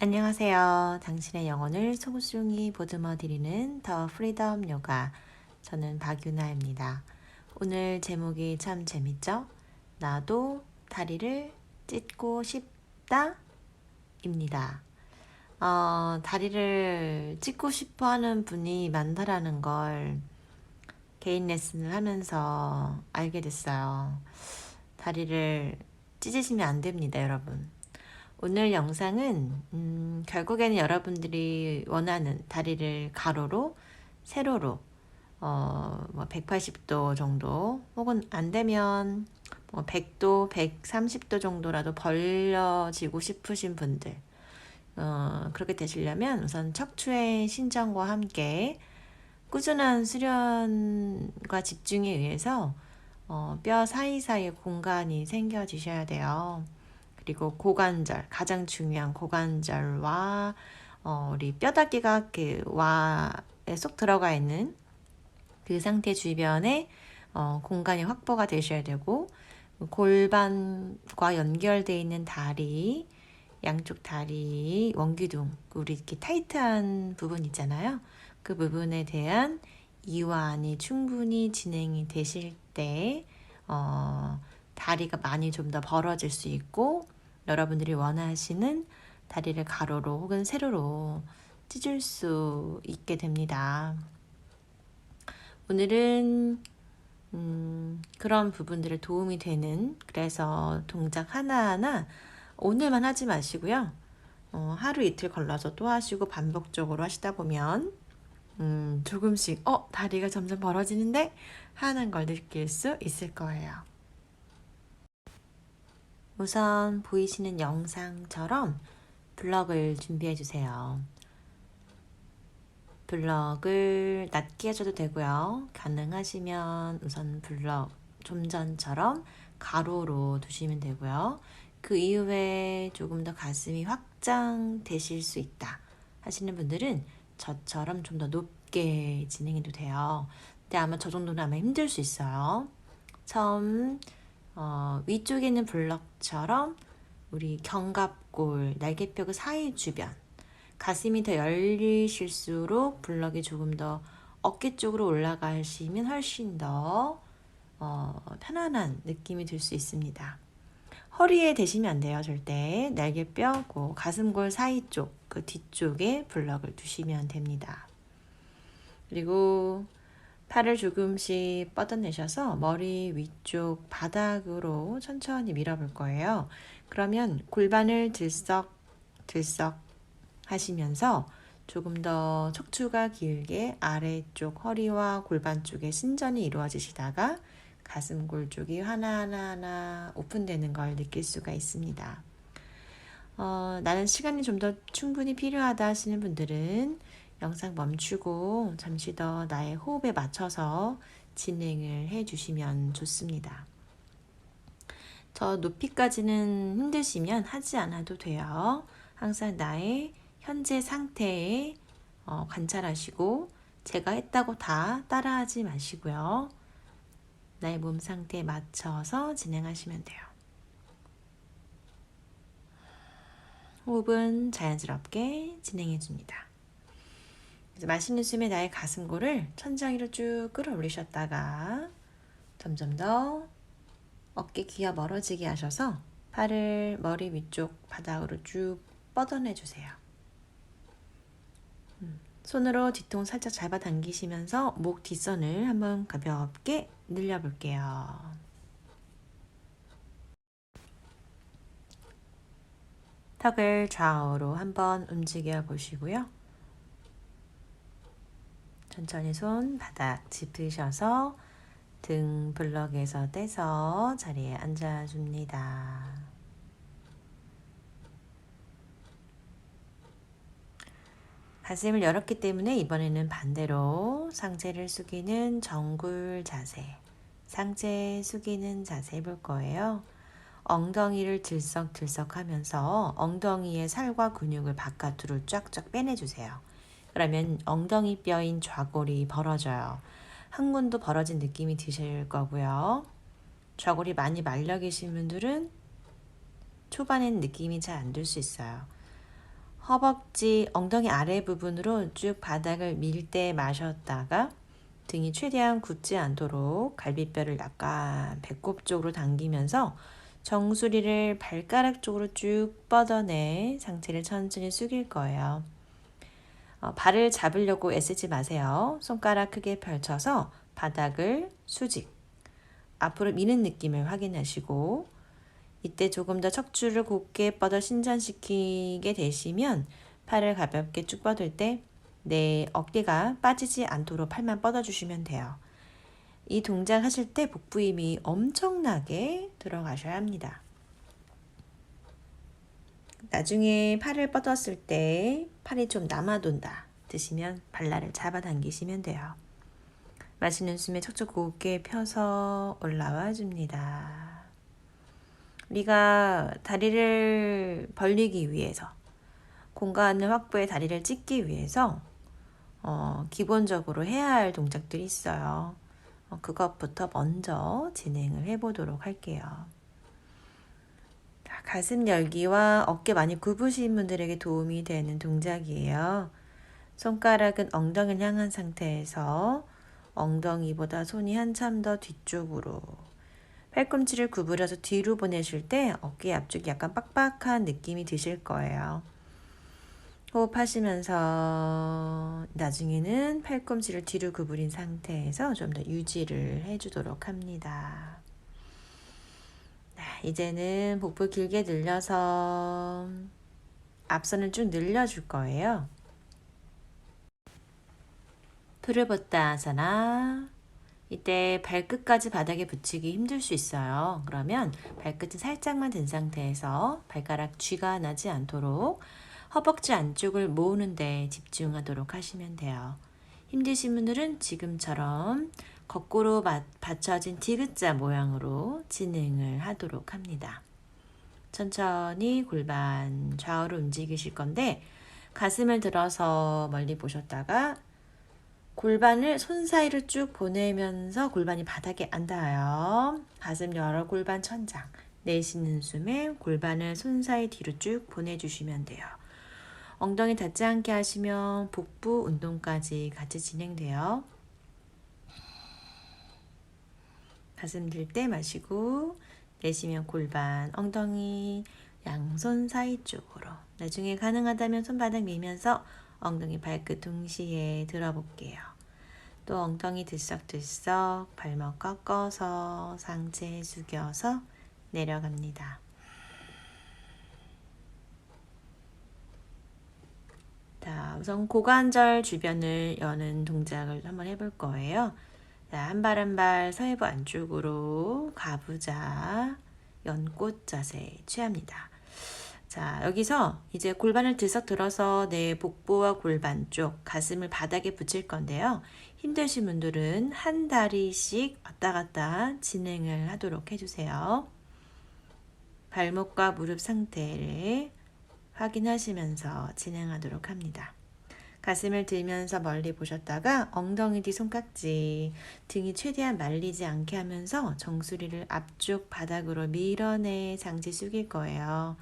안녕하세요. 당신의 영혼을 소중히 보듬어 드리는 더 프리덤 요가. 저는 박유나입니다. 오늘 제목이 참 재밌죠? 나도 다리를 찢고 싶다 입니다. 다리를 찢고 싶어 하는 분이 많다라는 걸 개인 레슨을 하면서 알게 됐어요. 다리를 찢으시면 안 됩니다, 여러분. 오늘 영상은 결국에는 여러분들이 원하는 다리를 가로로, 세로로 180도 정도 혹은 안 되면 100도, 130도 정도라도 벌려지고 싶으신 분들 그렇게 되시려면 우선 척추의 신전과 함께 꾸준한 수련과 집중에 의해서 뼈 사이사이에 공간이 생겨지셔야 돼요. 그리고 고관절, 가장 중요한 고관절과 우리 뼈다귀가 그 와에 쏙 들어가 있는 그 상태 주변에 공간이 확보가 되셔야 되고, 골반과 연결되어 있는 다리, 양쪽 다리, 원기둥, 우리 이렇게 타이트한 부분 있잖아요. 그 부분에 대한 이완이 충분히 진행이 되실 때 다리가 많이 좀 더 벌어질 수 있고, 여러분들이 원하시는 다리를 가로로 혹은 세로로 찢을 수 있게 됩니다. 오늘은 그런 부분들에 도움이 되는, 그래서 동작 하나하나 오늘만 하지 마시고요. 하루 이틀 걸러서 또 하시고 반복적으로 하시다 보면 조금씩 다리가 점점 벌어지는데 하는 걸 느낄 수 있을 거예요. 우선 보이시는 영상처럼 블럭을 준비해 주세요. 블럭을 낮게 하셔도 되고요. 가능하시면 우선 블럭 좀 전처럼 가로로 두시면 되고요. 그 이후에 조금 더 가슴이 확장되실 수 있다 하시는 분들은 저처럼 좀 더 높게 진행해도 돼요. 근데 아마 저 정도는 아마 힘들 수 있어요. 처음 위쪽에 있는 블럭처럼 우리 견갑골, 날개뼈 그 사이 주변, 가슴이 더 열리실수록 블럭이 조금 더 어깨 쪽으로 올라가시면 훨씬 더 편안한 느낌이 들 수 있습니다. 허리에 대시면 안 돼요, 절대. 날개뼈, 그 가슴골 사이 쪽, 그 뒤쪽에 블럭을 두시면 됩니다. 그리고 팔을 조금씩 뻗어내셔서 머리 위쪽 바닥으로 천천히 밀어볼 거예요. 그러면 골반을 들썩들썩 하시면서 조금 더 척추가 길게 아래쪽 허리와 골반 쪽에 신전이 이루어지시다가 가슴골 쪽이 하나하나 오픈되는 걸 느낄 수가 있습니다. 나는 시간이 좀 더 충분히 필요하다 하시는 분들은 영상 멈추고 잠시 더 나의 호흡에 맞춰서 진행을 해 주시면 좋습니다. 저 높이까지는 힘드시면 하지 않아도 돼요. 항상 나의 현재 상태에 관찰하시고 제가 했다고 다 따라하지 마시고요. 나의 몸 상태에 맞춰서 진행하시면 돼요. 호흡은 자연스럽게 진행해 줍니다. 마시는 숨에 나의 가슴골을 천장 위로 쭉 끌어올리셨다가 점점 더 어깨 귀가 멀어지게 하셔서 팔을 머리 위쪽 바닥으로 쭉 뻗어내 주세요. 손으로 뒤통 살짝 잡아당기시면서 목 뒷선을 한번 가볍게 늘려볼게요. 턱을 좌우로 한번 움직여 보시고요. 천천히 손 바닥 짚으셔서 등 블럭에서 떼서 자리에 앉아줍니다. 가슴을 열었기 때문에 이번에는 반대로 상체를 숙이는 정굴 자세, 상체 숙이는 자세 해볼 거예요. 엉덩이를 들썩들썩 하면서 엉덩이의 살과 근육을 바깥으로 쫙쫙 빼내주세요. 그러면 엉덩이 뼈인 좌골이 벌어져요. 항문도 벌어진 느낌이 드실 거고요. 좌골이 많이 말려 계신 분들은 초반엔 느낌이 잘 안 들 수 있어요. 허벅지, 엉덩이 아래 부분으로 쭉 바닥을 밀대 마셨다가 등이 최대한 굽지 않도록 갈비뼈를 약간 배꼽 쪽으로 당기면서 정수리를 발가락 쪽으로 쭉 뻗어내 상체를 천천히 숙일 거예요. 발을 잡으려고 애쓰지 마세요. 손가락 크게 펼쳐서 바닥을 수직, 앞으로 미는 느낌을 확인하시고 이때 조금 더 척추를 곧게 뻗어 신전시키게 되시면 팔을 가볍게 쭉 뻗을 때 내 어깨가 빠지지 않도록 팔만 뻗어주시면 돼요. 이 동작 하실 때 복부 힘이 엄청나게 들어가셔야 합니다. 나중에 팔을 뻗었을 때 팔이 좀 남아돈다 드시면 발날을 잡아당기시면 돼요. 마시는 숨에 척추 곧게 펴서 올라와 줍니다. 우리가 다리를 벌리기 위해서 공간을 확보해 다리를 찢기 위해서 기본적으로 해야 할 동작들이 있어요. 그것부터 먼저 진행을 해보도록 할게요. 가슴 열기와 어깨 많이 굽으신 분들에게 도움이 되는 동작이에요. 손가락은 엉덩이를 향한 상태에서 엉덩이보다 손이 한참 더 뒤쪽으로 팔꿈치를 구부려서 뒤로 보내실 때 어깨 앞쪽이 약간 빡빡한 느낌이 드실 거예요. 호흡하시면서 나중에는 팔꿈치를 뒤로 구부린 상태에서 좀 더 유지를 해주도록 합니다. 이제는 복부 길게 늘려서 앞선을 쭉 늘려줄 거예요. 푸르보타아사나. 이때 발끝까지 바닥에 붙이기 힘들 수 있어요. 그러면 발끝은 살짝만 든 상태에서 발가락 쥐가 나지 않도록 허벅지 안쪽을 모으는 데 집중하도록 하시면 돼요. 힘드신 분들은 지금처럼 거꾸로 받쳐진 디귿자 모양으로 진행을 하도록 합니다. 천천히 골반 좌우로 움직이실 건데 가슴을 들어서 멀리 보셨다가 골반을 손 사이로 쭉 보내면서 골반이 바닥에 안 닿아요. 가슴 열어 골반 천장. 내쉬는 숨에 골반을 손 사이 뒤로 쭉 보내주시면 돼요. 엉덩이 닿지 않게 하시면 복부 운동까지 같이 진행돼요. 가슴 들 때 마시고 내쉬면 골반, 엉덩이, 양손 사이 쪽으로. 나중에 가능하다면 손바닥 밀면서 엉덩이 발끝 동시에 들어볼게요. 또 엉덩이 들썩들썩 발목 꺾어서 상체 숙여서 내려갑니다. 자, 우선 고관절 주변을 여는 동작을 한번 해볼 거예요. 자, 한 발 한 발 서해부 안쪽으로 가부좌 연꽃 자세 취합니다. 자, 여기서 이제 골반을 들썩 들어서 내 복부와 골반 쪽 가슴을 바닥에 붙일 건데요. 힘드신 분들은 한 다리씩 왔다 갔다 진행을 하도록 해주세요. 발목과 무릎 상태를 확인하시면서 진행하도록 합니다. 가슴을 들면서 멀리 보셨다가 엉덩이 뒤 손깍지, 등이 최대한 말리지 않게 하면서 정수리를 앞쪽 바닥으로 밀어내 상체 숙일 거예요.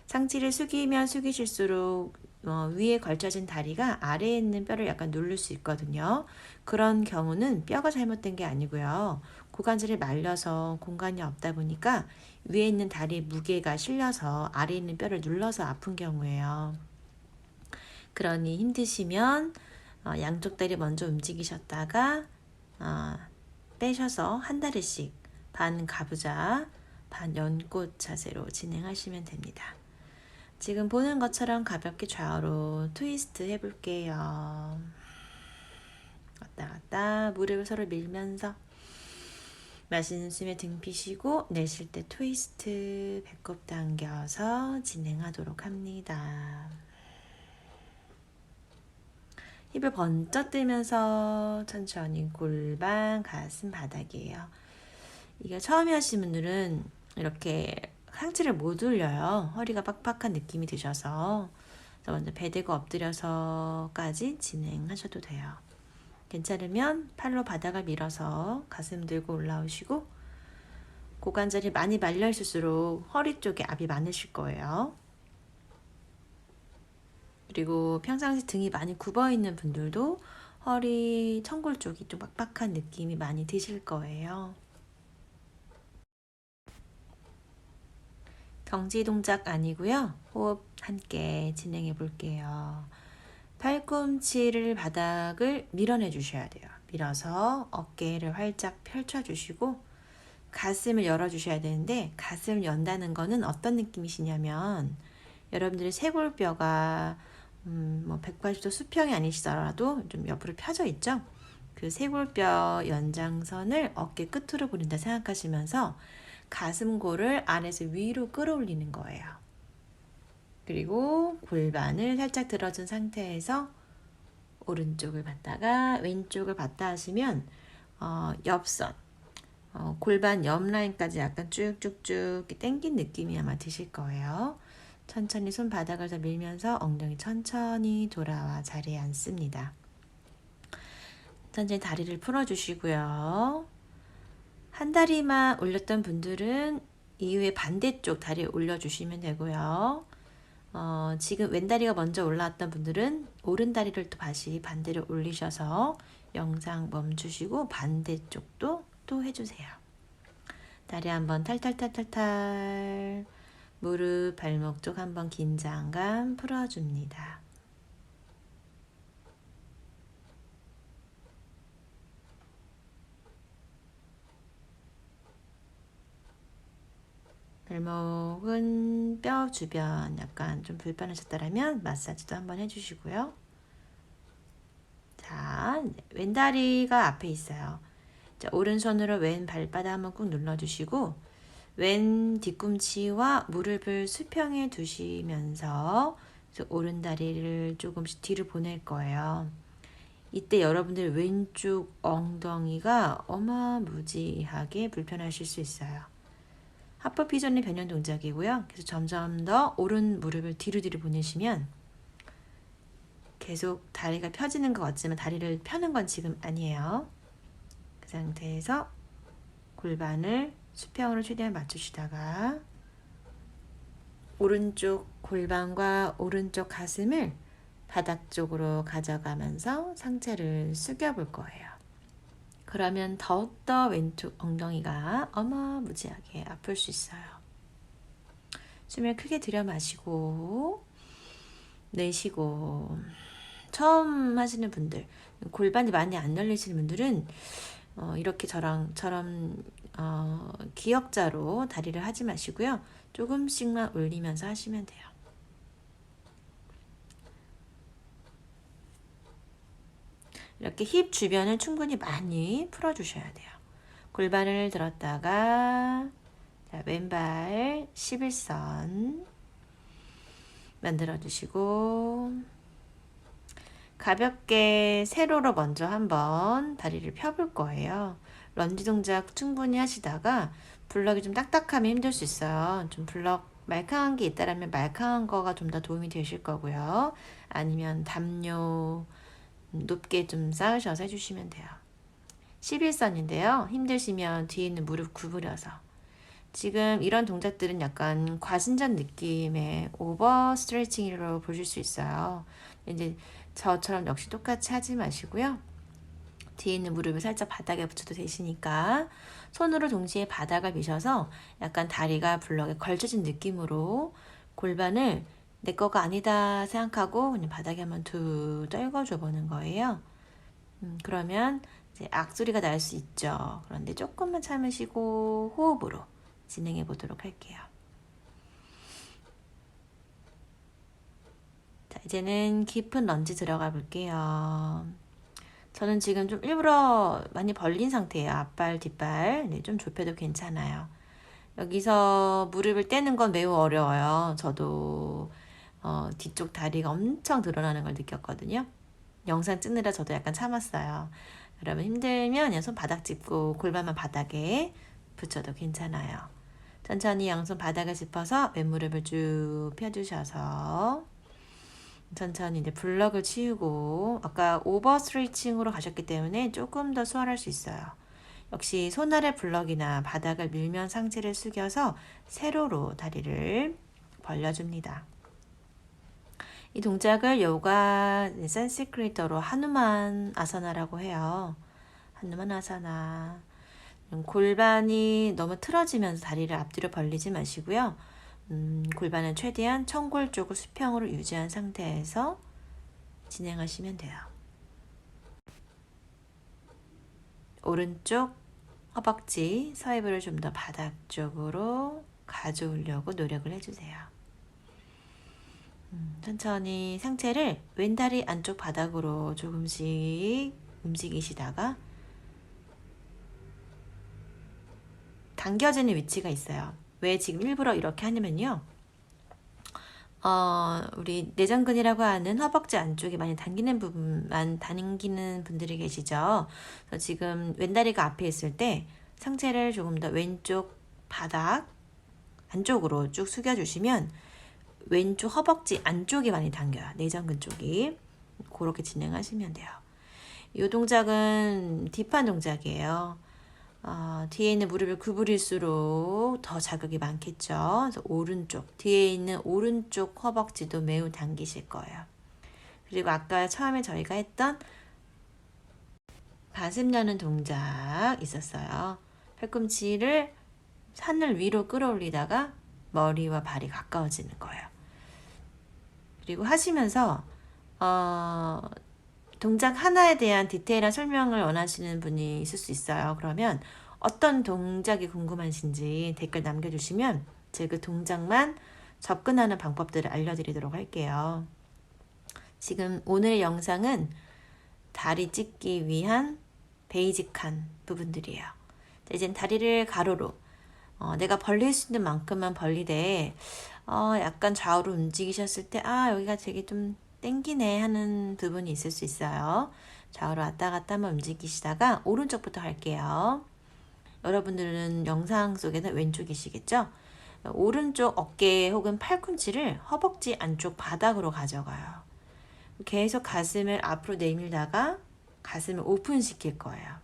상체를 숙이면 숙이실수록 위에 걸쳐진 다리가 아래에 있는 뼈를 약간 누를 수 있거든요. 그런 경우는 뼈가 잘못된 게 아니고요. 고관절이 말려서 공간이 없다 보니까 위에 있는 다리 무게가 실려서 아래에 있는 뼈를 눌러서 아픈 경우예요. 그러니 힘드시면 양쪽 다리 먼저 움직이셨다가 빼셔서 한 다리씩 반 가부좌, 반 연꽃 자세로 진행하시면 됩니다. 지금 보는 것처럼 가볍게 좌우로 트위스트 해볼게요. 왔다 갔다 무릎을 서로 밀면서 마시는 숨에 등 피시고 내쉴 때 트위스트 배꼽 당겨서 진행하도록 합니다. 힙을 번쩍 들면서 천천히 골반, 가슴 바닥이에요. 이게 처음에 하신 분들은 이렇게 상체를 못 올려요. 허리가 빡빡한 느낌이 드셔서 먼저 배대고 엎드려서까지 진행하셔도 돼요. 괜찮으면 팔로 바닥을 밀어서 가슴 들고 올라오시고 고관절이 많이 말려 있을수록 허리 쪽에 압이 많으실 거예요. 그리고 평상시 등이 많이 굽어 있는 분들도 허리, 청골 쪽이 좀 빡빡한 느낌이 많이 드실 거예요. 경지 동작 아니고요. 호흡 함께 진행해 볼게요. 팔꿈치를 바닥을 밀어내 주셔야 돼요. 밀어서 어깨를 활짝 펼쳐 주시고 가슴을 열어 주셔야 되는데, 가슴을 연다는 거는 어떤 느낌이시냐면 여러분들의 쇄골뼈가 180도 수평이 아니시더라도 좀 옆으로 펴져 있죠. 그 쇄골뼈 연장선을 어깨 끝으로 보낸다 생각하시면서 가슴골을 안에서 위로 끌어올리는 거예요. 그리고 골반을 살짝 들어준 상태에서 오른쪽을 봤다가 왼쪽을 봤다 하시면 옆선, 골반 옆 라인까지 약간 쭉쭉쭉 당긴 느낌이 아마 드실 거예요. 천천히 손바닥을 더 밀면서 엉덩이 천천히 돌아와 자리에 앉습니다. 천천히 다리를 풀어주시고요. 한 다리만 올렸던 분들은 이후에 반대쪽 다리 올려주시면 되고요. 지금 왼다리가 먼저 올라왔던 분들은 오른다리를 또 다시 반대로 올리셔서 영상 멈추시고 반대쪽도 또 해주세요. 다리 한번 탈탈탈탈탈, 무릎, 발목 쪽 한번 긴장감 풀어줍니다. 발목은 뼈 주변 약간 좀 불편하셨다면 마사지도 한번 해주시고요. 자, 왼다리가 앞에 있어요. 자, 오른손으로 왼 발바닥 한번 꾹 눌러주시고 왼 뒤꿈치와 무릎을 수평에 두시면서 오른다리를 조금씩 뒤로 보낼 거예요. 이때 여러분들 왼쪽 엉덩이가 어마무지하게 불편하실 수 있어요. 하프 피전의 변형 동작이고요. 그래서 점점 더 오른 무릎을 뒤로 보내시면 계속 다리가 펴지는 것 같지만 다리를 펴는 건 지금 아니에요. 그 상태에서 골반을 수평으로 최대한 맞추시다가 오른쪽 골반과 오른쪽 가슴을 바닥 쪽으로 가져가면서 상체를 숙여 볼 거예요. 그러면 더욱더 왼쪽 엉덩이가 어마무지하게 아플 수 있어요. 숨을 크게 들여 마시고 내쉬고. 처음 하시는 분들, 골반이 많이 안 열리시는 분들은 이렇게 저처럼 기역자로 다리를 하지 마시고요. 조금씩만 올리면서 하시면 돼요. 이렇게 힙 주변을 충분히 많이 풀어주셔야 돼요. 골반을 들었다가 자, 왼발 11선 만들어주시고 가볍게 세로로 먼저 한번 다리를 펴볼 거예요. 런지 동작 충분히 하시다가 블럭이 좀 딱딱하면 힘들 수 있어요. 좀 블럭 말캉한 게 있다라면 말캉한 거가 좀 더 도움이 되실 거고요. 아니면 담요 높게 좀 쌓으셔서 해주시면 돼요. 11선인데요. 힘드시면 뒤에 있는 무릎 구부려서. 지금 이런 동작들은 약간 과신전 느낌의 오버 스트레칭으로 보실 수 있어요. 이제 저처럼 역시 똑같이 하지 마시고요. 뒤에 있는 무릎을 살짝 바닥에 붙여도 되시니까 손으로 동시에 바닥을 미셔서 약간 다리가 블럭에 걸쳐진 느낌으로 골반을 내 거가 아니다 생각하고 그냥 바닥에 한번 툭 떨궈줘 보는 거예요. 그러면 이제 악소리가 날 수 있죠. 그런데 조금만 참으시고 호흡으로 진행해 보도록 할게요. 자, 이제는 깊은 런지 들어가 볼게요. 저는 지금 좀 일부러 많이 벌린 상태예요. 앞발, 뒷발. 네, 좀 좁혀도 괜찮아요. 여기서 무릎을 떼는 건 매우 어려워요. 저도 뒤쪽 다리가 엄청 드러나는 걸 느꼈거든요. 영상 찍느라 저도 약간 참았어요. 여러분 힘들면 그냥 손 바닥 짚고 골반만 바닥에 붙여도 괜찮아요. 천천히 양손 바닥을 짚어서 왼무릎을 쭉 펴주셔서 천천히 이제 블럭을 치우고 아까 오버 스트레칭으로 가셨기 때문에 조금 더 수월할 수 있어요. 역시 손 아래 블럭이나 바닥을 밀면 상체를 숙여서 세로로 다리를 벌려줍니다. 이 동작을 요가 산스크리트어로 하누만 아사나라고 해요. 하누만 아사나. 골반이 너무 틀어지면서 다리를 앞뒤로 벌리지 마시고요. 골반은 최대한 청골 쪽을 수평으로 유지한 상태에서 진행하시면 돼요. 오른쪽 허벅지 서해부를 좀 더 바닥 쪽으로 가져오려고 노력을 해주세요. 천천히 상체를 왼다리 안쪽 바닥으로 조금씩 움직이시다가 당겨지는 위치가 있어요. 왜 지금 일부러 이렇게 하냐면요. 우리 내전근이라고 하는 허벅지 안쪽이 많이 당기는 부분만 당기는 분들이 계시죠. 그래서 지금 왼다리가 앞에 있을 때 상체를 조금 더 왼쪽 바닥 안쪽으로 쭉 숙여주시면 왼쪽 허벅지 안쪽이 많이 당겨요. 내전근 쪽이. 그렇게 진행하시면 돼요. 이 동작은 딥한 동작이에요. 뒤에 있는 무릎을 구부릴수록 더 자극이 많겠죠. 그래서 오른쪽, 뒤에 있는 오른쪽 허벅지도 매우 당기실 거예요. 그리고 아까 처음에 저희가 했던 가슴 여는 동작 있었어요. 팔꿈치를 하늘 위로 끌어올리다가 머리와 발이 가까워지는 거예요. 그리고 하시면서 동작 하나에 대한 디테일한 설명을 원하시는 분이 있을 수 있어요. 그러면 어떤 동작이 궁금하신지 댓글 남겨주시면 제가 그 동작만 접근하는 방법들을 알려드리도록 할게요. 지금 오늘의 영상은 다리 찢기 위한 베이직한 부분들이에요. 이제 다리를 가로로 내가 벌릴 수 있는 만큼만 벌리되 약간 좌우로 움직이셨을 때 여기가 되게 좀 땡기네 하는 부분이 있을 수 있어요. 좌우로 왔다 갔다 한번 움직이시다가 오른쪽부터 할게요. 여러분들은 영상 속에는 왼쪽이시겠죠? 오른쪽 어깨 혹은 팔꿈치를 허벅지 안쪽 바닥으로 가져가요. 계속 가슴을 앞으로 내밀다가 가슴을 오픈시킬 거예요.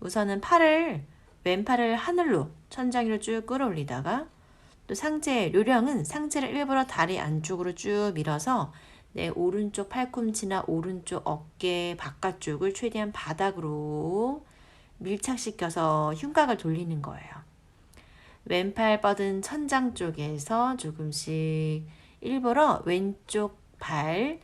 우선은 왼팔을 하늘로 천장 위로 쭉 끌어올리다가 또 요령은 상체를 일부러 다리 안쪽으로 쭉 밀어서 내 오른쪽 팔꿈치나 오른쪽 어깨 바깥쪽을 최대한 바닥으로 밀착시켜서 흉곽을 돌리는 거예요. 왼팔 뻗은 천장 쪽에서 조금씩 일부러 왼쪽 발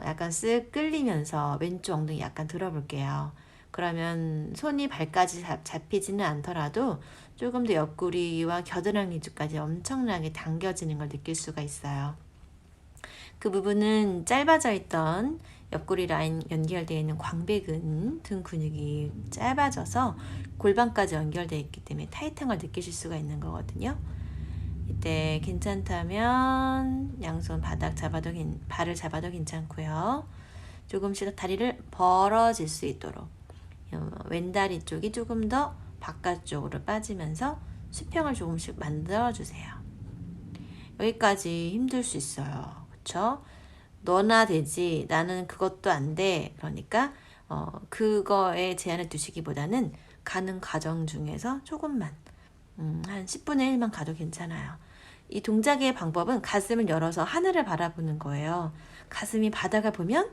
약간 쓱 끌리면서 왼쪽 엉덩이 약간 들어볼게요. 그러면 손이 발까지 잡히지는 않더라도 조금 더 옆구리와 겨드랑이 쪽까지 엄청나게 당겨지는 걸 느낄 수가 있어요. 그 부분은 짧아져 있던 옆구리 라인 연결되어 있는 광배근 등 근육이 짧아져서 골반까지 연결되어 있기 때문에 타이트한 걸 느끼실 수가 있는 거거든요. 이때 괜찮다면 양손 발을 잡아도 괜찮고요. 조금씩 다리를 벌어질 수 있도록 왼다리 쪽이 조금 더 바깥쪽으로 빠지면서 수평을 조금씩 만들어주세요. 여기까지 힘들 수 있어요. 그쵸? 너나 되지 나는 그것도 안 돼. 그러니까 그거에 제한을 두시기보다는 가는 과정 중에서 조금만 한 10분의 1만 가도 괜찮아요. 이 동작의 방법은 가슴을 열어서 하늘을 바라보는 거예요. 가슴이 바닥을 보면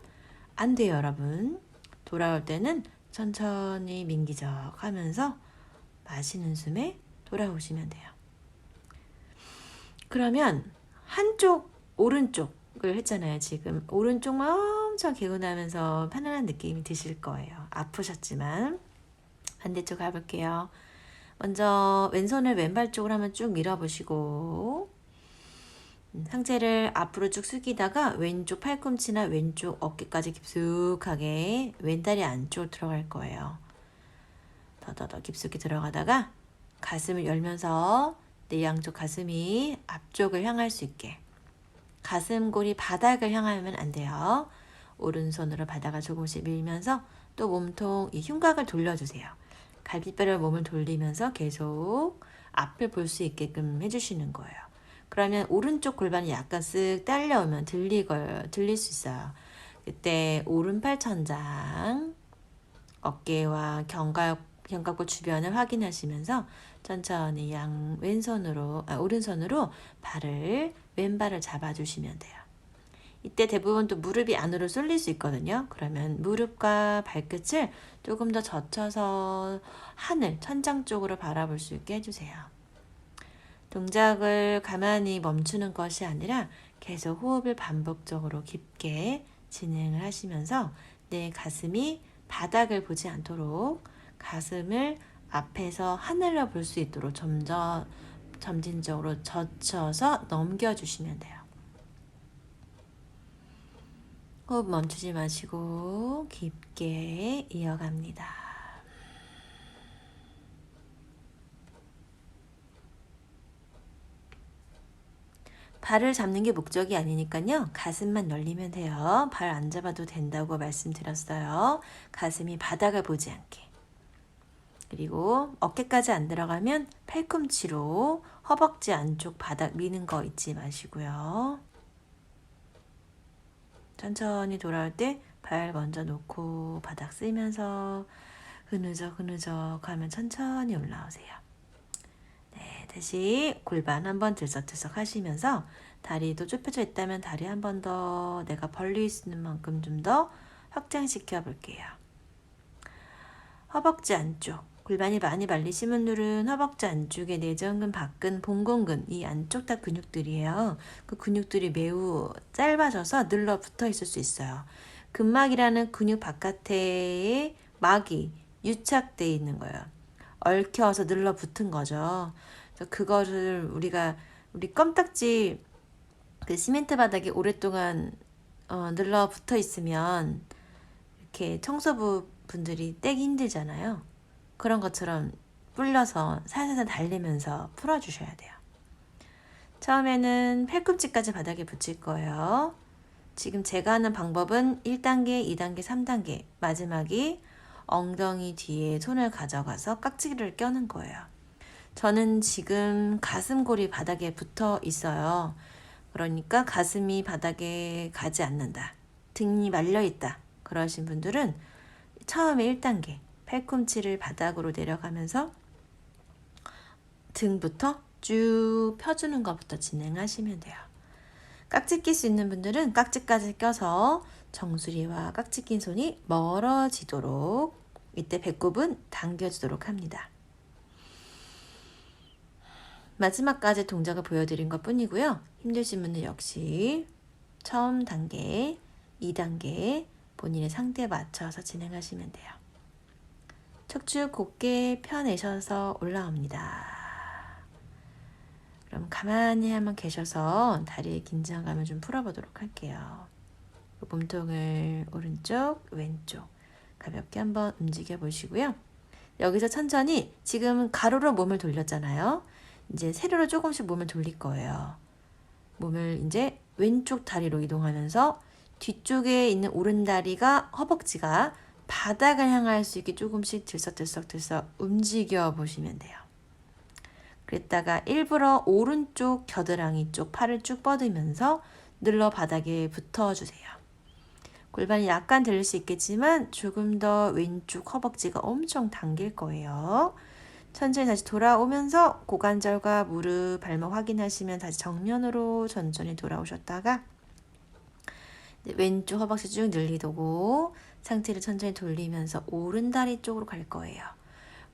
안 돼요, 여러분. 돌아올 때는 천천히 민기적 하면서 마시는 숨에 돌아오시면 돼요. 그러면 오른쪽을 했잖아요. 지금 오른쪽만 엄청 개운하면서 편안한 느낌이 드실 거예요. 아프셨지만 반대쪽 가볼게요. 먼저 왼손을 왼발 쪽으로 한번 쭉 밀어보시고 상체를 앞으로 쭉 숙이다가 왼쪽 팔꿈치나 왼쪽 어깨까지 깊숙하게 왼다리 안쪽으로 들어갈 거예요. 더 깊숙이 들어가다가 가슴을 열면서 내 양쪽 가슴이 앞쪽을 향할 수 있게 가슴골이 바닥을 향하면 안 돼요. 오른손으로 바닥을 조금씩 밀면서 또 몸통 이 흉곽을 돌려주세요. 갈비뼈를 몸을 돌리면서 계속 앞을 볼 수 있게끔 해주시는 거예요. 그러면 오른쪽 골반이 약간 쓱 딸려오면 들릴 수 있어요. 그때 오른팔 천장, 어깨와 견갑골 주변을 확인하시면서 천천히 오른손으로 왼발을 잡아주시면 돼요. 이때 대부분 또 무릎이 안으로 쏠릴 수 있거든요. 그러면 무릎과 발끝을 조금 더 젖혀서 하늘, 천장 쪽으로 바라볼 수 있게 해주세요. 동작을 가만히 멈추는 것이 아니라 계속 호흡을 반복적으로 깊게 진행을 하시면서 내 가슴이 바닥을 보지 않도록 가슴을 앞에서 하늘로 볼 수 있도록 점진적으로 젖혀서 넘겨주시면 돼요. 호흡 멈추지 마시고 깊게 이어갑니다. 발을 잡는 게 목적이 아니니까요. 가슴만 열리면 돼요. 발 안 잡아도 된다고 말씀드렸어요. 가슴이 바닥을 보지 않게. 그리고 어깨까지 안 들어가면 팔꿈치로 허벅지 안쪽 바닥 미는 거 잊지 마시고요. 천천히 돌아올 때 발 먼저 놓고 바닥 쓰면서 흐느적 하면 천천히 올라오세요. 네, 다시 골반 한번 들썩들썩 하시면서 다리도 좁혀져 있다면 다리 한 번 더 내가 벌릴 수 있는 만큼 좀 더 확장시켜 볼게요. 허벅지 안쪽, 골반이 많이 말리신 분들은 허벅지 안쪽에 내전근, 박근, 봉공근 이 안쪽 다 근육들이에요. 그 근육들이 매우 짧아져서 늘러붙어 있을 수 있어요. 근막이라는 근육 바깥에 막이 유착되어 있는 거예요. 얽혀서 늘러붙은 거죠. 그래서 그거를 우리 껌딱지 그 시멘트 바닥에 오랫동안 늘러붙어 있으면 이렇게 청소부 분들이 떼기 힘들잖아요. 그런 것처럼 불려서 살살 달리면서 풀어주셔야 돼요. 처음에는 팔꿈치까지 바닥에 붙일 거예요. 지금 제가 하는 방법은 1단계, 2단계, 3단계 마지막이 엉덩이 뒤에 손을 가져가서 깍지를 껴는 거예요. 저는 지금 가슴골이 바닥에 붙어 있어요. 그러니까 가슴이 바닥에 가지 않는다. 등이 말려 있다. 그러신 분들은 처음에 1단계 팔꿈치를 바닥으로 내려가면서 등부터 쭉 펴주는 것부터 진행하시면 돼요. 깍지 낄 수 있는 분들은 깍지까지 껴서 정수리와 깍지 낀 손이 멀어지도록 이때 배꼽은 당겨주도록 합니다. 마지막까지 동작을 보여드린 것 뿐이고요. 힘드신 분은 역시 처음 단계, 2단계 본인의 상태에 맞춰서 진행하시면 돼요. 척추 곧게 펴내셔서 올라옵니다. 그럼 가만히 한번 계셔서 다리의 긴장감을 좀 풀어보도록 할게요. 몸통을 오른쪽, 왼쪽 가볍게 한번 움직여 보시고요. 여기서 천천히 지금 가로로 몸을 돌렸잖아요. 이제 세로로 조금씩 몸을 돌릴 거예요. 몸을 이제 왼쪽 다리로 이동하면서 뒤쪽에 있는 오른다리가 허벅지가 바닥을 향할 수 있게 조금씩 들썩들썩 움직여 보시면 돼요. 그랬다가 일부러 오른쪽 겨드랑이 쪽 팔을 쭉 뻗으면서 늘러 바닥에 붙어주세요. 골반이 약간 들릴 수 있겠지만 조금 더 왼쪽 허벅지가 엄청 당길 거예요. 천천히 다시 돌아오면서 고관절과 무릎, 발목 확인하시면 다시 정면으로 천천히 돌아오셨다가 왼쪽 허벅지 쭉 늘리고 상체를 천천히 돌리면서 오른다리 쪽으로 갈 거예요.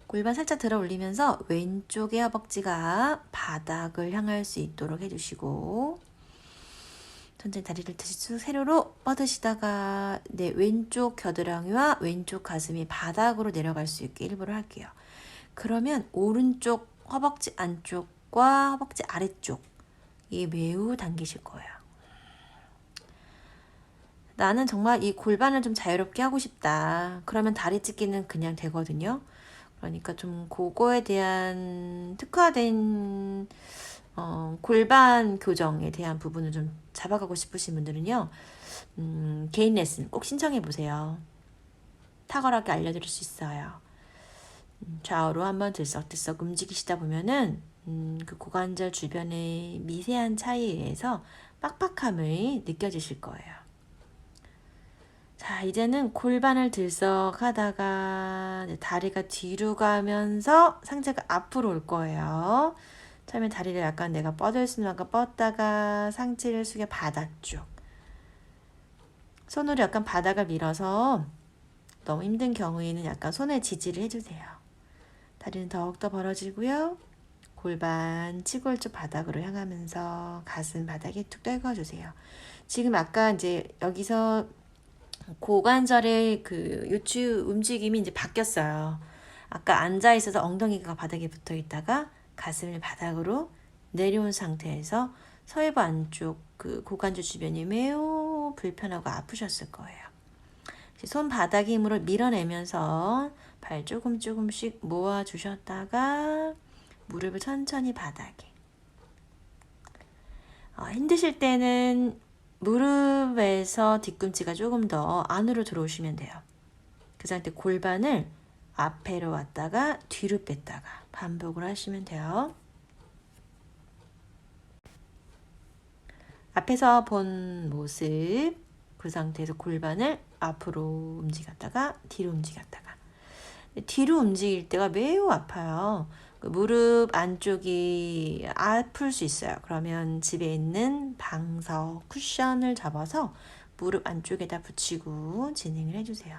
골반 살짝 들어 올리면서 왼쪽의 허벅지가 바닥을 향할 수 있도록 해주시고 천천히 다리를 다시 쭉 세로로 뻗으시다가 내 왼쪽 겨드랑이와 왼쪽 가슴이 바닥으로 내려갈 수 있게 일부러 할게요. 그러면 오른쪽 허벅지 안쪽과 허벅지 아래쪽이 매우 당기실 거예요. 나는 정말 이 골반을 좀 자유롭게 하고 싶다. 그러면 다리 찢기는 그냥 되거든요. 그러니까 좀 그거에 대한 특화된 골반 교정에 대한 부분을 좀 잡아가고 싶으신 분들은요. 개인 레슨 꼭 신청해 보세요. 탁월하게 알려드릴 수 있어요. 좌우로 한번 들썩들썩 움직이시다 보면은 그 고관절 주변의 미세한 차이에 의해서 빡빡함을 느껴지실 거예요. 자, 이제는 골반을 들썩하다가 다리가 뒤로 가면서 상체가 앞으로 올 거예요. 처음에 다리를 약간 내가 뻗을 수 있는 만큼 뻗다가 상체를 숙여 바닥 쪽. 손으로 약간 바닥을 밀어서 너무 힘든 경우에는 약간 손에 지지를 해주세요. 다리는 더욱더 벌어지고요. 골반 치골조 바닥으로 향하면서 가슴 바닥에 툭 떨궈주세요. 지금 아까 이제 여기서 고관절의 그 요추 움직임이 이제 바뀌었어요. 아까 앉아 있어서 엉덩이가 바닥에 붙어 있다가 가슴을 바닥으로 내려온 상태에서 서해부 안쪽 그 고관절 주변이 매우 불편하고 아프셨을 거예요. 손 바닥 힘으로 밀어내면서 발 조금씩 모아주셨다가 무릎을 천천히 바닥에. 힘드실 때는 무릎에서 뒤꿈치가 조금 더 안으로 들어오시면 돼요. 그 상태 골반을 앞으로 왔다가 뒤로 뺐다가 반복을 하시면 돼요. 앞에서 본 모습, 그 상태에서 골반을 앞으로 움직였다가 뒤로 움직였다가. 뒤로 움직일 때가 매우 아파요. 무릎 안쪽이 아플 수 있어요. 그러면 집에 있는 방석, 쿠션을 잡아서 무릎 안쪽에다 붙이고 진행을 해주세요.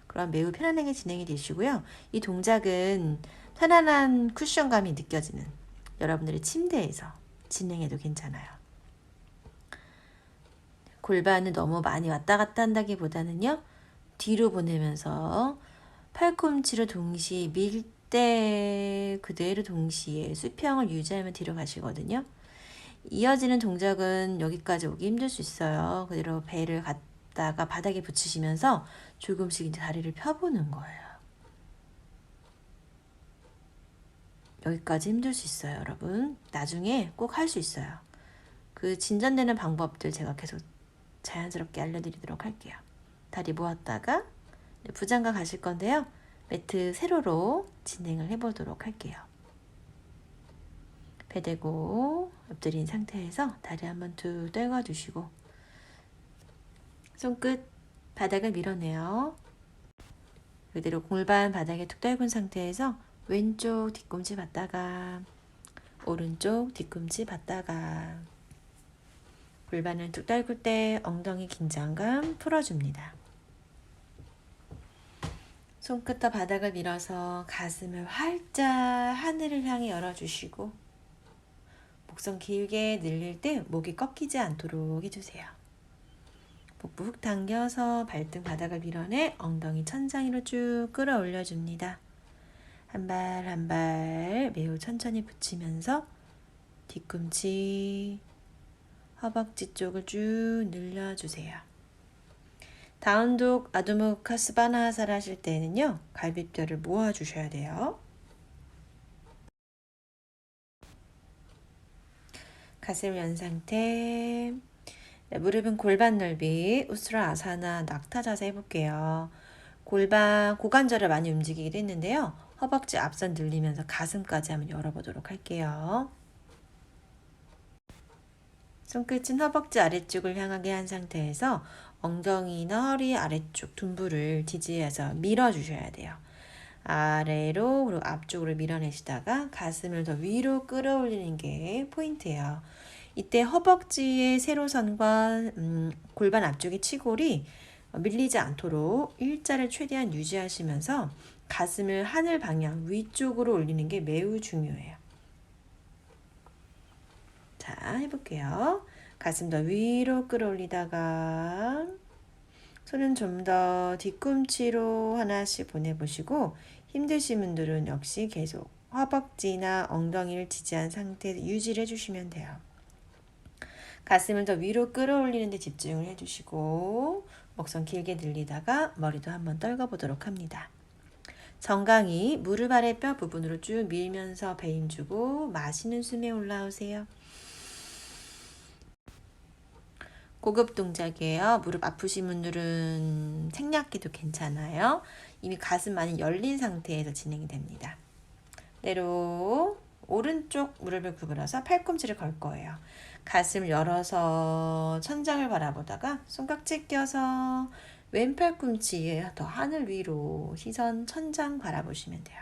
그럼 매우 편안하게 진행이 되시고요. 이 동작은 편안한 쿠션감이 느껴지는 여러분들의 침대에서 진행해도 괜찮아요. 골반을 너무 많이 왔다 갔다 한다기보다는요. 뒤로 보내면서 팔꿈치를 동시에 밀 때 그대로 동시에 수평을 유지하면 뒤로 가시거든요. 이어지는 동작은 여기까지 오기 힘들 수 있어요. 그대로 배를 갖다가 바닥에 붙이시면서 조금씩 이제 다리를 펴보는 거예요. 여기까지 힘들 수 있어요, 여러분. 나중에 꼭 할 수 있어요. 그 진전되는 방법들 제가 계속 자연스럽게 알려드리도록 할게요. 다리 모았다가 부장가 가실 건데요. 매트 세로로 진행을 해보도록 할게요. 배 대고 엎드린 상태에서 다리 한번 툭 떨궈 주시고 손끝 바닥을 밀어내요. 그대로 골반 바닥에 툭 떨군 상태에서 왼쪽 뒤꿈치 받다가 오른쪽 뒤꿈치 받다가 골반을 툭 떨굴 때 엉덩이 긴장감 풀어줍니다. 손끝과 바닥을 밀어서 가슴을 활짝 하늘을 향해 열어주시고 목선 길게 늘릴 때 목이 꺾이지 않도록 해주세요. 복부 훅 당겨서 발등 바닥을 밀어내 엉덩이 천장 위로 쭉 끌어올려줍니다. 한 발 한 발 매우 천천히 붙이면서 뒤꿈치, 허벅지 쪽을 쭉 늘려주세요. 다운독 아두무카스바나하사를 하실 때는요. 갈비뼈를 모아주셔야 돼요. 가슴 연 상태. 네, 무릎은 골반 넓이 우스라 아사나 낙타 자세 해볼게요. 골반, 고관절을 많이 움직이기도 했는데요. 허벅지 앞선 늘리면서 가슴까지 한번 열어보도록 할게요. 손끝은 허벅지 아래쪽을 향하게 한 상태에서 엉덩이나 허리 아래쪽 둔부를 지지해서 밀어주셔야 돼요. 아래로 그리고 앞쪽으로 밀어내시다가 가슴을 더 위로 끌어올리는 게 포인트예요. 이때 허벅지의 세로선과 골반 앞쪽의 치골이 밀리지 않도록 일자를 최대한 유지하시면서 가슴을 하늘 방향 위쪽으로 올리는 게 매우 중요해요. 자, 해볼게요. 가슴 더 위로 끌어올리다가 손은 좀 더 뒤꿈치로 하나씩 보내보시고 힘드신 분들은 역시 계속 허벅지나 엉덩이를 지지한 상태에서 유지를 해주시면 돼요. 가슴을 더 위로 끌어올리는 데 집중을 해주시고 목선 길게 늘리다가 머리도 한번 떨궈보도록 합니다. 정강이 무릎 아래 뼈 부분으로 쭉 밀면서 배 힘주고 마시는 숨에 올라오세요. 고급 동작이에요. 무릎 아프신 분들은 생략해도 괜찮아요. 이미 가슴 많이 열린 상태에서 진행이 됩니다. 그대로 오른쪽 무릎을 구부려서 팔꿈치를 걸 거예요. 가슴을 열어서 천장을 바라보다가 손깍지 껴서 왼 팔꿈치에 더 하늘 위로 시선 천장 바라보시면 돼요.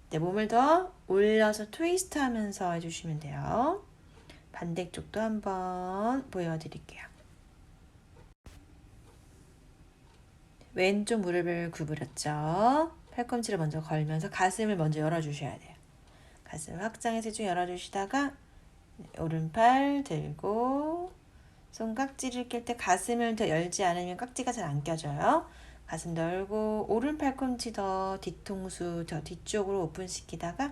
네, 몸을 더 올려서 트위스트 하면서 해주시면 돼요. 반대쪽도 한번 보여드릴게요. 왼쪽 무릎을 구부렸죠. 팔꿈치를 먼저 걸면서 가슴을 먼저 열어주셔야 돼요. 가슴을 확장해서 쭉 열어주시다가 오른팔 들고 손 깍지를 낄 때 가슴을 더 열지 않으면 깍지가 잘 안 껴져요. 가슴 열고 오른 팔꿈치 더 뒤통수 더 뒤쪽으로 오픈시키다가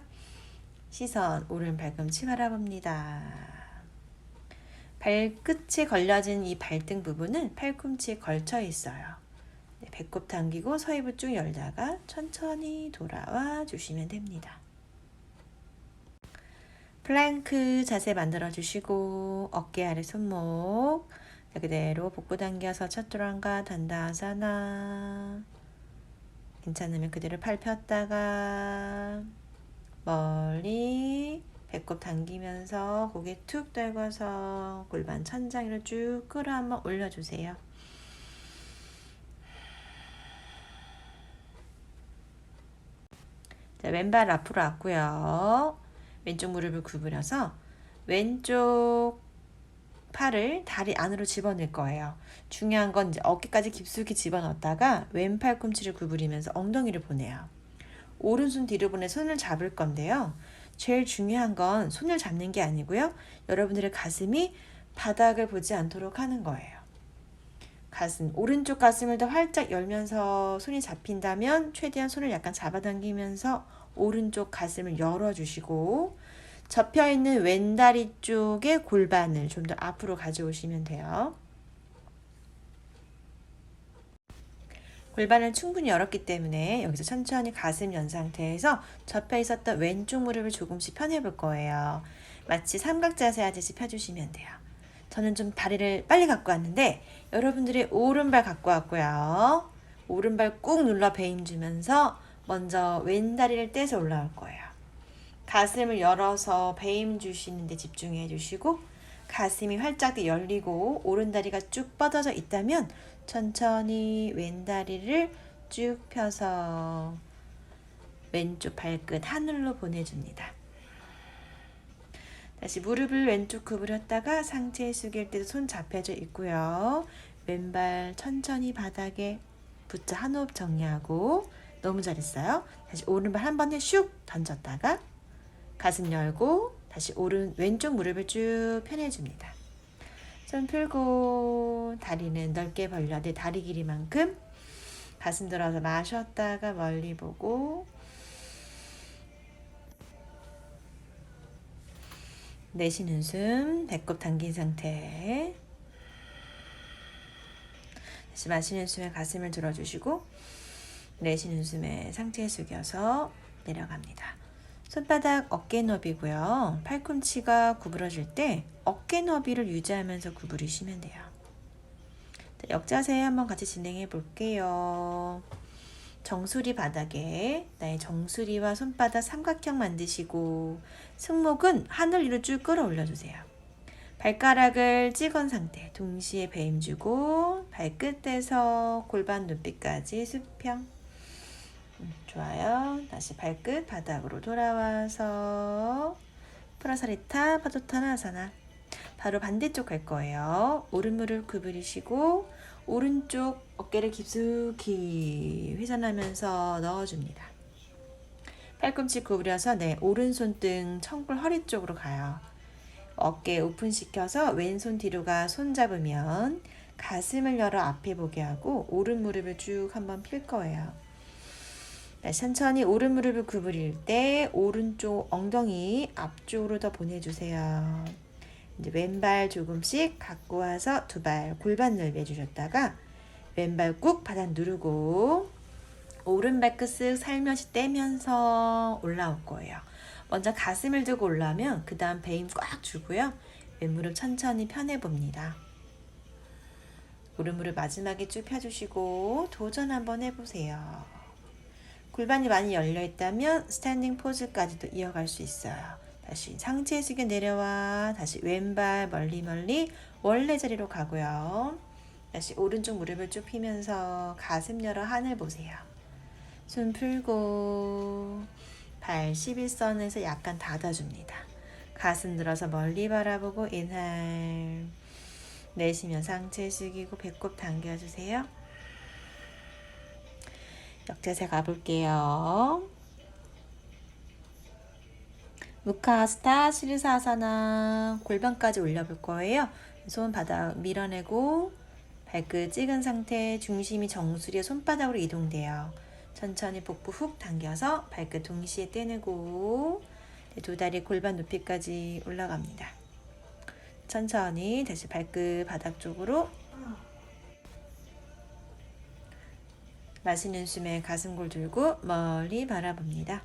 시선 오른 팔꿈치 바라봅니다. 발끝에 걸려진 이 발등 부분은 팔꿈치에 걸쳐 있어요. 네, 배꼽 당기고 서입을 쭉 열다가 천천히 돌아와 주시면 됩니다. 플랭크 자세 만들어 주시고 어깨 아래 손목 그대로 복부 당겨서 차투랑가 단다아사나. 괜찮으면 그대로 팔 폈다가 멀리 배꼽 당기면서 고개 툭 떨궈서 골반 천장 위로 쭉 끌어 한번 올려주세요. 자, 왼발 앞으로 왔고요. 왼쪽 무릎을 구부려서 왼쪽 팔을 다리 안으로 집어넣을 거예요. 중요한 건 이제 어깨까지 깊숙이 집어넣었다가 왼 팔꿈치를 구부리면서 엉덩이를 보내요. 오른손 뒤로 보내 손을 잡을 건데요. 제일 중요한 건 손을 잡는 게 아니고요. 여러분들의 가슴이 바닥을 보지 않도록 하는 거예요. 오른쪽 가슴을 더 활짝 열면서 손이 잡힌다면 최대한 손을 약간 잡아당기면서 오른쪽 가슴을 열어주시고 접혀있는 왼다리 쪽의 골반을 좀 더 앞으로 가져오시면 돼요. 골반을 충분히 열었기 때문에 여기서 천천히 가슴 연 상태에서 접혀 있었던 왼쪽 무릎을 조금씩 펴내볼 거예요. 마치 삼각 자세 하듯이 펴주시면 돼요. 저는 좀 다리를 빨리 갖고 왔는데 여러분들이 오른발 갖고 왔고요. 오른발 꾹 눌러 배임 주면서 먼저 왼다리를 떼서 올라올 거예요. 가슴을 열어서 배임 주시는 데 집중해 주시고 가슴이 활짝 열리고 오른다리가 쭉 뻗어져 있다면 천천히 왼다리를 쭉 펴서 왼쪽 발끝 하늘로 보내줍니다. 다시 무릎을 왼쪽 구부렸다가 상체 숙일 때도 손 잡혀져 있고요. 왼발 천천히 바닥에 붙여 한 호흡 정리하고 너무 잘했어요. 다시 오른발 한 번에 슉 던졌다가 가슴 열고 다시 왼쪽 무릎을 쭉 펴내줍니다. 손 풀고 다리는 넓게 벌려 내 다리 길이만큼 가슴 들어서 마셨다가 멀리 보고 내쉬는 숨 배꼽 당긴 상태. 다시 마시는 숨에 가슴을 들어주시고 내쉬는 숨에 상체 숙여서 내려갑니다. 손바닥 어깨 너비고요. 팔꿈치가 구부러질 때 어깨 너비를 유지하면서 구부리시면 돼요. 자, 역자세 한번 같이 진행해 볼게요. 정수리 바닥에 나의 정수리와 손바닥 삼각형 만드시고 승모근 하늘 위로 쭉 끌어올려주세요. 발가락을 찍은 상태 동시에 배임 주고 발끝에서 골반 높이까지 수평. 좋아요. 다시 발끝 바닥으로 돌아와서 프라사리타 파도타나아사나. 바로 반대쪽 갈 거예요. 오른 무릎 구부리시고 오른쪽 어깨를 깊숙이 회전하면서 넣어줍니다. 팔꿈치 구부려서 오른손등 청골 허리 쪽으로 가요. 어깨 오픈시켜서 왼손 뒤로 가 손 잡으면 가슴을 열어 앞에 보게 하고 오른 무릎을 쭉 한번 필 거예요. 천천히 오른 무릎을 구부릴 때 오른쪽 엉덩이 앞쪽으로 더 보내주세요. 이제 왼발 조금씩 갖고 와서 두 발 골반 넓이 해주셨다가 왼발 꾹 바닥 누르고 오른발 끝 쓱 살며시 떼면서 올라올 거예요. 먼저 가슴을 들고 올라오면 그 다음 배임 꽉 주고요. 왼무릎 천천히 펴내봅니다. 오른무릎 마지막에 쭉 펴주시고 도전 한번 해보세요. 골반이 많이 열려있다면 스탠딩 포즈까지도 이어갈 수 있어요. 다시 상체 숙여 내려와 다시 왼발 멀리 원래 자리로 가고요. 다시 오른쪽 무릎을 쭉 펴면서 가슴 열어 하늘 보세요. 손 풀고 발 11선에서 약간 닫아줍니다. 가슴 들어서 멀리 바라보고 인할 내쉬며 상체 숙이고 배꼽 당겨주세요. 역자세 가볼게요. 무카스타 시르사사나 골반까지 올려볼 거예요. 손 바닥 밀어내고 발끝 찍은 상태, 중심이 정수리의 손바닥으로 이동돼요. 천천히 복부 훅 당겨서 발끝 동시에 떼내고 두 다리 골반 높이까지 올라갑니다. 천천히 다시 발끝 바닥 쪽으로 마시는 숨에 가슴골 들고 멀리 바라봅니다.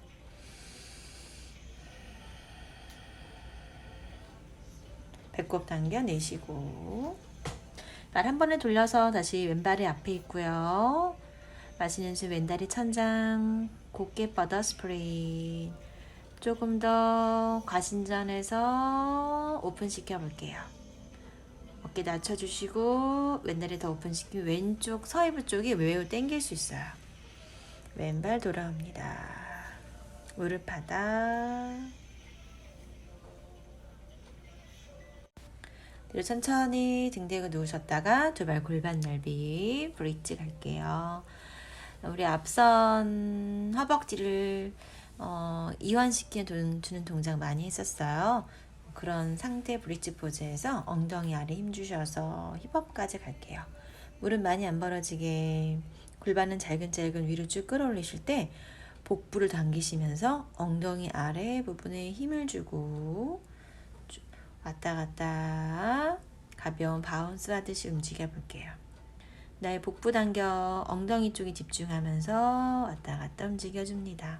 배꼽 당겨 내쉬고 발 한 번에 돌려서 다시 왼발이 앞에 있고요. 마시는 숨 왼다리 천장 곧게 뻗어 스프린. 조금 더 과신전해서 오픈시켜 볼게요. 어깨 낮춰주시고 왼다리 더 오픈시키면 왼쪽 서이부 쪽이 매우 당길 수 있어요. 왼발 돌아옵니다. 무릎 바닥. 뒤로 천천히 등 대고 누우셨다가 두 발 골반 넓이 브릿지 갈게요. 우리 앞선 허벅지를 이완시키는 주는 동작 많이 했었어요. 그런 상태 브릿지 포즈에서 엉덩이 아래 힘 주셔서 힙업까지 갈게요. 무릎 많이 안 벌어지게 골반은 잘근잘근 위로 쭉 끌어올리실 때 복부를 당기시면서 엉덩이 아래 부분에 힘을 주고 왔다 갔다 가벼운 바운스 하듯이 움직여 볼게요. 나의 복부 당겨 엉덩이 쪽에 집중하면서 왔다 갔다 움직여 줍니다.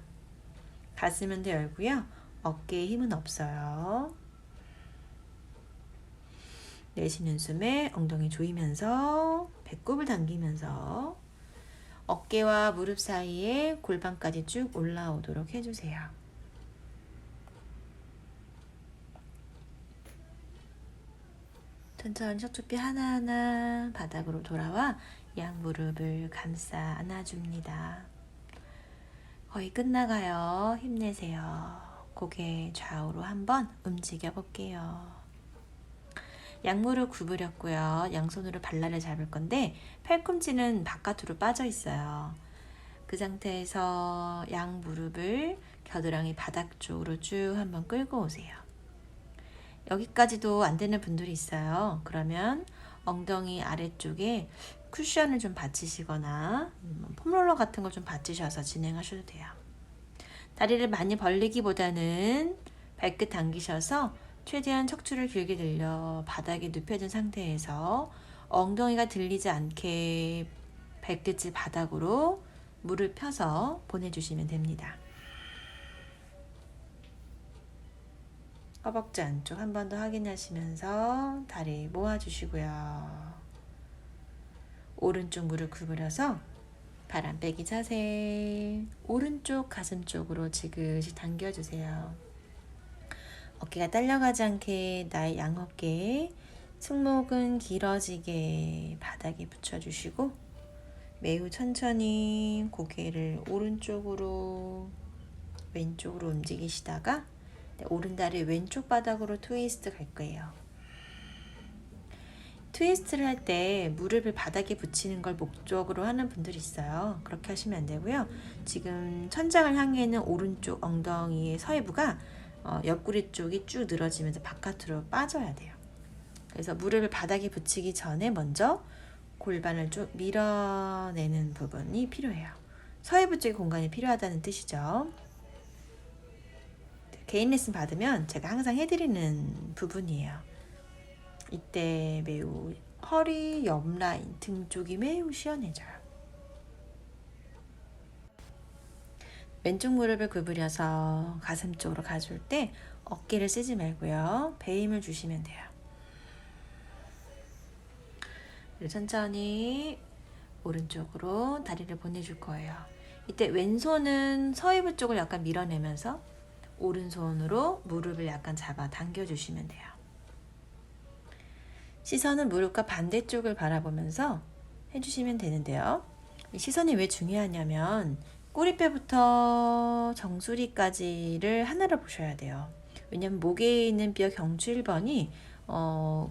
가슴은 더 열고요. 어깨에 힘은 없어요. 내쉬는 숨에 엉덩이 조이면서 배꼽을 당기면서 어깨와 무릎 사이에 골반까지 쭉 올라오도록 해주세요. 천천히 척추뼈 하나하나 바닥으로 돌아와 양 무릎을 감싸 안아줍니다. 거의 끝나가요. 힘내세요. 고개 좌우로 한번 움직여 볼게요. 양무릎 구부렸고요. 양손으로 발라를 잡을 건데 팔꿈치는 바깥으로 빠져 있어요. 그 상태에서 양 무릎을 겨드랑이 바닥 쪽으로 쭉 한번 끌고 오세요. 여기까지도 안 되는 분들이 있어요. 그러면 엉덩이 아래쪽에 쿠션을 좀 받치시거나 폼롤러 같은 걸 좀 받치셔서 진행하셔도 돼요. 다리를 많이 벌리기보다는 발끝 당기셔서 최대한 척추를 길게 늘려 바닥에 눕혀진 상태에서 엉덩이가 들리지 않게 발끝을 바닥으로 무릎 펴서 보내주시면 됩니다. 허벅지 안쪽 한 번 더 확인하시면서 다리 모아주시고요. 오른쪽 무릎 구부려서 바람 빼기 자세. 오른쪽 가슴 쪽으로 지그시 당겨주세요. 어깨가 딸려가지 않게 나의 양어깨, 승모근 길어지게 바닥에 붙여주시고 매우 천천히 고개를 오른쪽으로 왼쪽으로 움직이시다가 오른다리 왼쪽 바닥으로 트위스트 갈 거예요. 트위스트를 할 때 무릎을 바닥에 붙이는 걸 목적으로 하는 분들이 있어요. 그렇게 하시면 안 되고요. 지금 천장을 향해 있는 오른쪽 엉덩이의 서해부가 옆구리 쪽이 쭉 늘어지면서 바깥으로 빠져야 돼요. 그래서 무릎을 바닥에 붙이기 전에 먼저 골반을 쭉 밀어내는 부분이 필요해요. 서해부 쪽에 공간이 필요하다는 뜻이죠. 개인 레슨 받으면 제가 항상 해드리는 부분이에요. 이때 매우 허리, 옆라인, 등 쪽이 매우 시원해져요. 왼쪽 무릎을 구부려서 가슴 쪽으로 가줄 때 어깨를 쓰지 말고요. 배 힘을 주시면 돼요. 천천히 오른쪽으로 다리를 보내줄 거예요. 이때 왼손은 서이부 쪽을 약간 밀어내면서 오른손으로 무릎을 약간 잡아 당겨주시면 돼요. 시선은 무릎과 반대쪽을 바라보면서 해주시면 되는데요. 이 시선이 왜 중요하냐면 꼬리뼈부터 정수리까지를 하나로 보셔야 돼요. 왜냐면 목에 있는 뼈 경추 1번이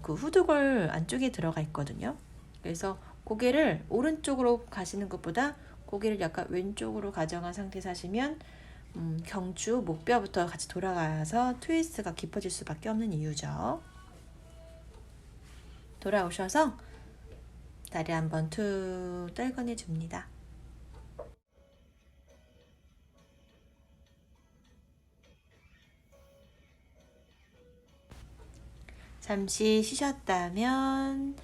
그 후두골 안쪽에 들어가 있거든요. 그래서 고개를 오른쪽으로 가시는 것보다 고개를 약간 왼쪽으로 가져간 상태에서 하시면 경추, 목뼈부터 같이 돌아가서 트위스트가 깊어질 수밖에 없는 이유죠. 돌아오셔서 다리 한번 툭 떨궈내 줍니다. 잠시 쉬셨다면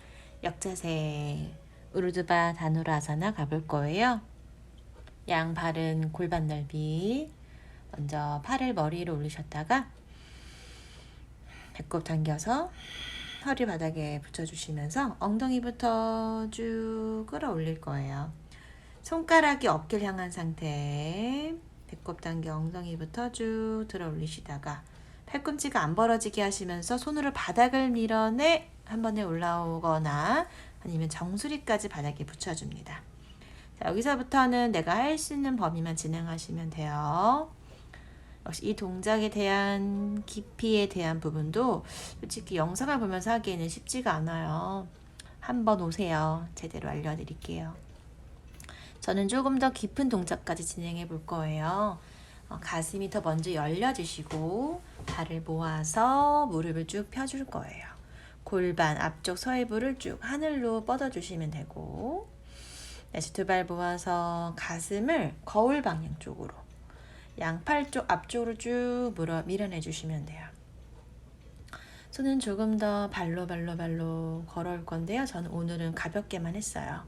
역자세 우르드바 다누라사나 가볼 거예요. 양 발은 골반 넓이. 먼저 팔을 머리 위로 올리셨다가 배꼽 당겨서 허리 바닥에 붙여주시면서 엉덩이부터 쭉 끌어올릴 거예요. 손가락이 어깨를 향한 상태. 배꼽 당겨 엉덩이부터 쭉 들어 올리시다가 팔꿈치가 안 벌어지게 하시면서 손으로 바닥을 밀어내 한 번에 올라오거나 아니면 정수리까지 바닥에 붙여줍니다. 자, 여기서부터는 내가 할 수 있는 범위만 진행하시면 돼요. 역시 이 동작에 대한 깊이에 대한 부분도 솔직히 영상을 보면서 하기에는 쉽지가 않아요. 한번 오세요. 제대로 알려드릴게요. 저는 조금 더 깊은 동작까지 진행해 볼 거예요. 가슴이 더 먼저 열려주시고 발을 모아서 무릎을 쭉 펴줄 거예요. 골반 앞쪽 서해부를 쭉 하늘로 뻗어주시면 되고 다시 두 발 모아서 가슴을 거울 방향 쪽으로 양팔 쪽 앞쪽으로 쭉 밀어내 주시면 돼요. 손은 조금 더 발로 걸어올 건데요. 저는 오늘은 가볍게만 했어요.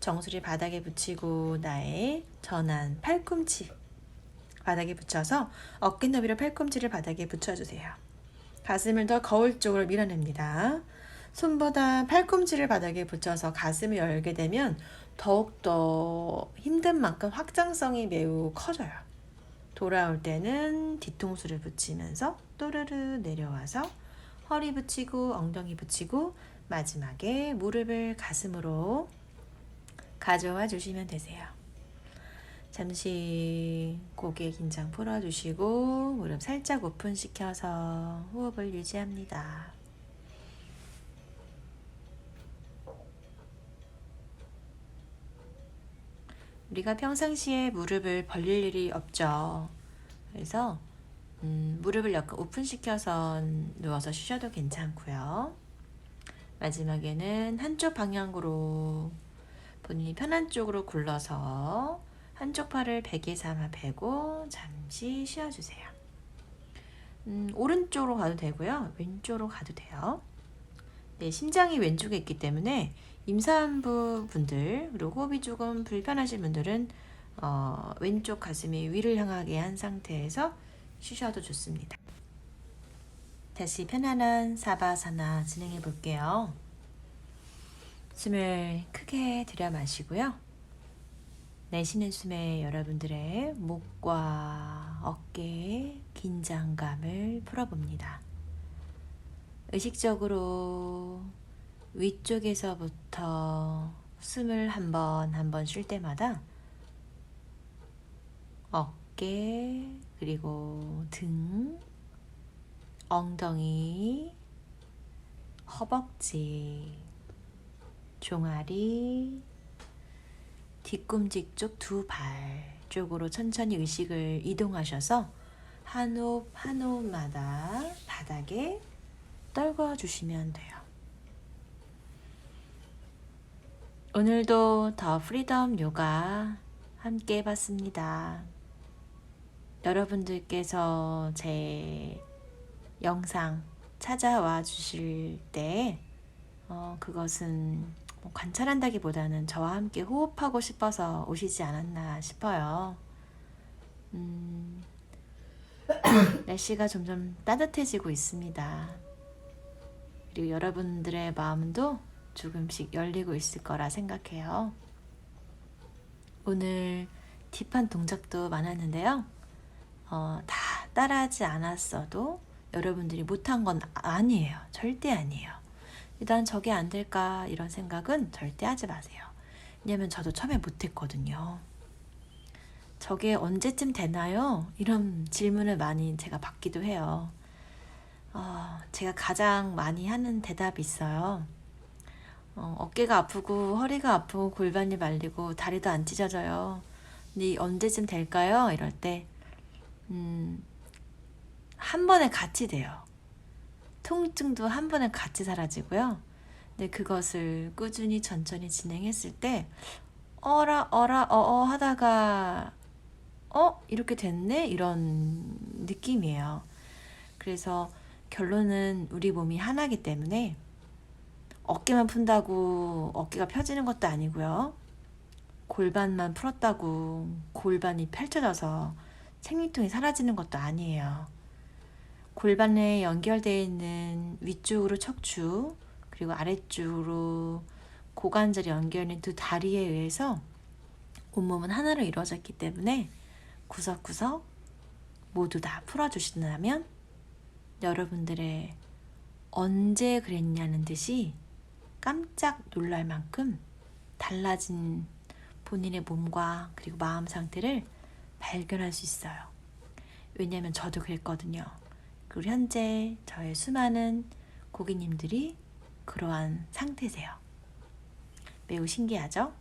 정수리 바닥에 붙이고 나의 전환 팔꿈치 바닥에 붙여서 어깨 너비로 팔꿈치를 바닥에 붙여주세요. 가슴을 더 거울 쪽으로 밀어냅니다. 손보다 팔꿈치를 바닥에 붙여서 가슴을 열게 되면 더욱더 힘든 만큼 확장성이 매우 커져요. 돌아올 때는 뒤통수를 붙이면서 또르르 내려와서 허리 붙이고 엉덩이 붙이고 마지막에 무릎을 가슴으로 가져와 주시면 되세요. 잠시 고개 긴장 풀어주시고 무릎 살짝 오픈시켜서 호흡을 유지합니다. 우리가 평상시에 무릎을 벌릴 일이 없죠. 그래서 무릎을 약간 오픈시켜서 누워서 쉬셔도 괜찮고요. 마지막에는 한쪽 방향으로 본인이 편한 쪽으로 굴러서 한쪽 팔을 베개 삼아 베고 잠시 쉬어주세요. 오른쪽으로 가도 되고요. 왼쪽으로 가도 돼요. 네, 심장이 왼쪽에 있기 때문에 임산부 분들 그리고 호흡이 조금 불편하신 분들은 왼쪽 가슴이 위를 향하게 한 상태에서 쉬셔도 좋습니다. 다시 편안한 사바사나 진행해 볼게요. 숨을 크게 들여 마시고요. 내쉬는 숨에 여러분들의 목과 어깨에 긴장감을 풀어봅니다. 의식적으로 위쪽에서부터 숨을 한 번 쉴 때마다 어깨, 그리고 등, 엉덩이, 허벅지, 종아리, 뒤꿈치 쪽 두 발 쪽으로 천천히 의식을 이동하셔서 한 호흡 한 호흡마다 바닥에 떨궈 주시면 돼요. 오늘도 더 프리덤 요가 함께 해봤습니다. 여러분들께서 제 영상 찾아와 주실 때 그것은 관찰한다기보다는 저와 함께 호흡하고 싶어서 오시지 않았나 싶어요. 날씨가 점점 따뜻해지고 있습니다. 그리고 여러분들의 마음도 조금씩 열리고 있을 거라 생각해요. 오늘 딥한 동작도 많았는데요. 다 따라하지 않았어도 여러분들이 못한 건 아니에요. 절대 아니에요. 난 저게 안 될까 이런 생각은 절대 하지 마세요. 왜냐면 저도 처음에 못했거든요. 저게 언제쯤 되나요? 이런 질문을 많이 제가 받기도 해요. 제가 가장 많이 하는 대답이 있어요. 어깨가 아프고 허리가 아프고 골반이 말리고 다리도 안 찢어져요. 근데 언제쯤 될까요? 이럴 때 한 번에 같이 돼요. 통증도 한 번에 같이 사라지고요. 근데 그것을 꾸준히 천천히 진행했을 때 어라 어라 어어 하다가 이렇게 됐네? 이런 느낌이에요. 그래서 결론은 우리 몸이 하나이기 때문에 어깨만 푼다고 어깨가 펴지는 것도 아니고요. 골반만 풀었다고 골반이 펼쳐져서 생리통이 사라지는 것도 아니에요. 골반에 연결되어 있는 위쪽으로 척추, 그리고 아래쪽으로 고관절이 연결된 두 다리에 의해서 온몸은 하나로 이루어졌기 때문에 구석구석 모두 다 풀어주신다면 여러분들의 언제 그랬냐는 듯이 깜짝 놀랄 만큼 달라진 본인의 몸과 그리고 마음 상태를 발견할 수 있어요. 왜냐하면 저도 그랬거든요. 그리고 현재 저의 수많은 고객님들이 그러한 상태세요. 매우 신기하죠?